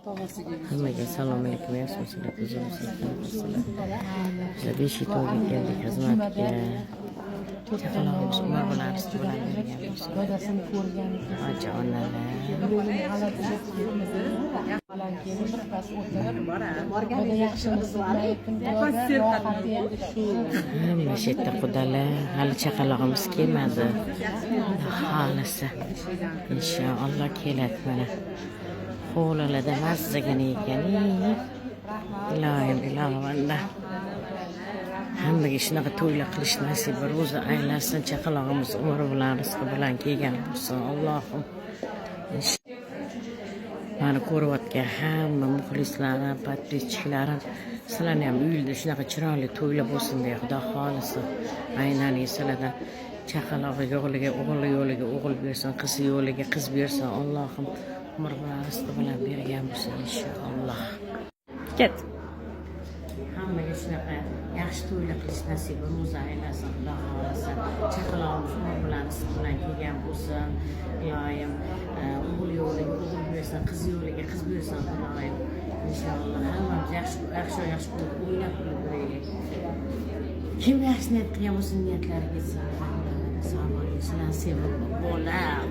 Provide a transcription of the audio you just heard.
Hammaga salom alaykum, yaxshimisizlar, o'zimizlar. Bizlar beshi to'yga keldik, xizmatga. Chaqalog'imiz Umar bilan Risti bilan berganmiz. Dadasini ko'rgan. Ancha onalar. Hamma shu yerda qudalar, hali chaqalog'imiz kelmadi. Xohlasa inshaalloh keladi mana. Hovlilarda mazzagina ekan. Ilohim, ilohim. Hammaga shunaqa to'ylar qilish nasib ro'za aylasin, chaqalog'imiz umr bilan rizqi bilan kelgan bo'lsin. Allohim. Mani ko'rayotgan hamma muxlislarim, podpischiklarim, sizlarni ham uyingizda shunaqa chiroyli to'ylar bo'lsin deya Xudo xolisa. Aynan sizlardan chaqalog'i yo'liga o'g'il bersin, qizi yo'liga qiz bersin. Allohim umr bilan rizqi bilan bergan bo'lsin inshaalloh. Ket. Hammaga shunaqa yaxshi to'ylar qilish nasib ro'za aylasin, Xudo xolisa. Chaqalog'imiz umr bilan rizqi bilan kelgan bo'lsin. Ilohim o'g'il yo'liga o'g'il bersin, qiz yo'liga qiz bersin. Ilohim inshaalloh hammamiz yaxshi o'ynab yuraylik. Kim yaxshi niyat qilgan bo'lsa niyatlariga yetsin. Assalomu alaykum, sevimli bolam.